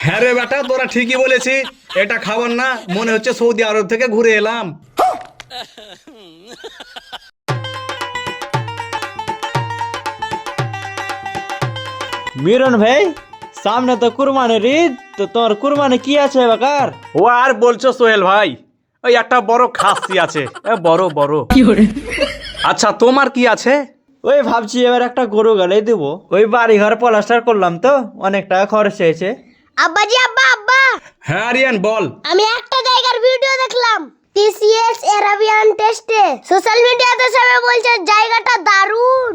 হ্যাঁ রে বেটা, তোরা ঠিকই বলেছিস। এটা খাবার না, মনে হচ্ছে সৌদি আরব থেকে ঘুরে এলাম। মিরন ভাই, সামনে তো কুরবানির ঈদ, তো তোর কুরবানি কি আছে বাকার? ও আর বলছো সোহেল ভাই, ওই একটা বড় খাসি আছে, বড় বড়। আচ্ছা তোমার কি আছে? ওই ভাবছি এবার একটা গরু গালেই দেবো। ওই বাড়ি ঘর প্লাস্টার করলাম তো অনেক টাকা খরচ হয়েছে। আব্বাজি আব্বা আব্বা, হ্যাঁ আরিয়ান বল। আমি একটা জায়গার ভিডিও দেখলাম, টিসিএস আরাবিয়ান টেস্টে। সোশ্যাল মিডিয়াতে সবাই বলছে জায়গাটা দারুণ।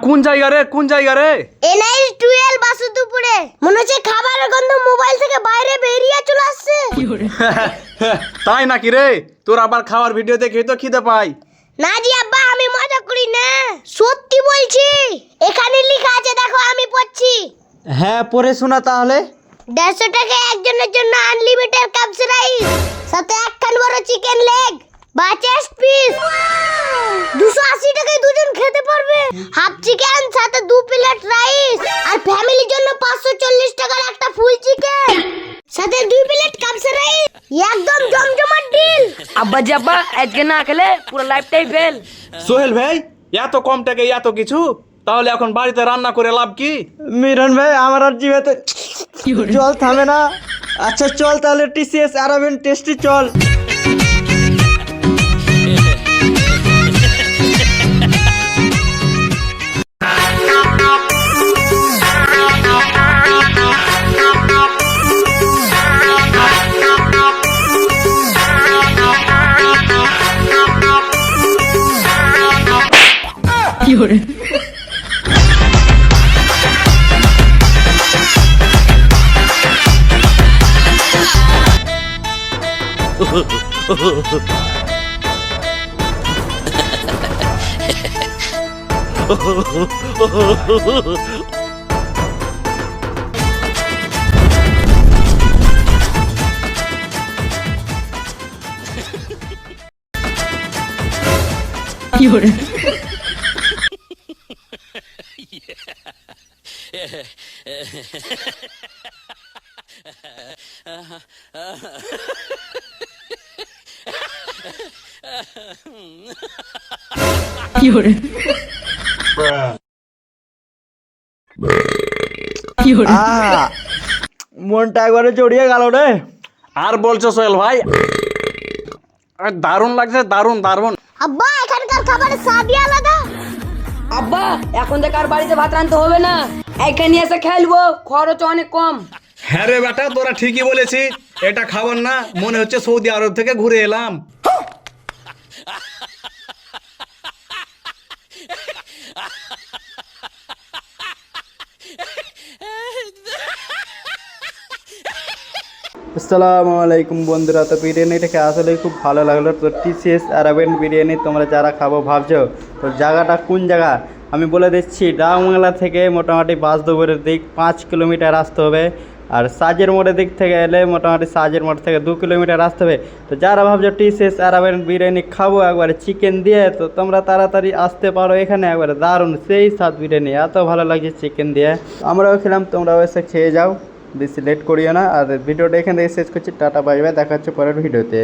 কোন জায়গা রে, কোন জায়গা রে? এনএইচ 12 বাসুদুপুরে। মনে হচ্ছে খাবারের গন্ধ মোবাইল থেকে বাইরে বেরিয়ে চলে আসছে। তাই নাকি রে? তোর আবার খাওয়ার ভিডিও দেখে তো খিদে পাই। না জি আব্বা, আমি মজা করি না, সত্যি বলছি। এখানে লেখা আছে, দেখো আমি পড়ছি। হ্যাঁ পরে শোনা তাহলে। 150 টাকা একজনের জন্য আনলিমিটেড কাপস রাইস, সাথে একখান বড় চিকেন লেগ বা চেস্ট পিস। 280 টাকায় দুজন খেতে পারবে। হাফ চিকেন সাথে 2 প্লেট রাইস, আর ফ্যামিলির জন্য 540 টাকার একটা ফুল চিকেন সাথে 2 প্লেট কাপস রাইস। একদম জমজমাট ডিল। আব্বাজি আব্বা, আজকে না খেলে পুরো লাইফটাই ফেল। সোহেল ভাই, এত কম টাকায় এত কিছু, তাহলে এখন বাড়িতে রান্না করে লাভ কি? মিরন ভাই, আমার আর জিভেতে জল থামে না। আচ্ছা চল তাহলে টিসিএস আরাবিয়ান টেস্টে চল। মনটা একবারে জড়িয়ে গেল রে। আর বলছো সোহেল ভাই, দারুণ লাগছে, দারুণ দারুণ। আব্বা, এখানকার খাবারের স্বাদই আলাদা। আব্বা, এখন থেকে আর বাড়িতে ভাত রাঁধতে হবে না, এখানে এসে খেলবো, খরচ অনেক কম। হ্যাঁ রে বেটা, তোরা ঠিকই বলেছিস। এটা খাবার না, মনে হচ্ছে সৌদি আরব থেকে ঘুরে এলাম। আসসালামু আলাইকুম বন্ধুরা, তো বিরিয়ানিটাকে আসলে খুব ভালো লাগলো। তো টিসিএস আরাবিয়ান বিরিয়ানি তোমরা যারা খাবো ভাবছো, তো জায়গাটা কোন জায়গা আমি বলে দিচ্ছি। ডাকবাংলা থেকে মোটামুটি বাসডোবরের দিক 5 কিলোমিটার আসতে হবে, আর সাজের মোড়ের দিক থেকে এলে মোটামুটি সাজের মোড় থেকে 2 কিলোমিটার আসতে হবে। তো যারা ভাবছো টিসিএস আরাবিয়ান বিরিয়ানি খাবো একবারে চিকেন দিয়ে, তো তোমরা তাড়াতাড়ি আসতে পারো এখানে। একবারে দারুণ সেই স্বাদ বিরিয়ানি, এত ভালো লাগছে চিকেন দিয়ে। আমরাও খেলাম, তোমরাও এসে খেয়ে যাও, বেশি লেট করিও না। আর ভিডিওটা এখান থেকে শেষ করছি। টাটা বাই বাই, দেখা হচ্ছে পরের ভিডিওতে।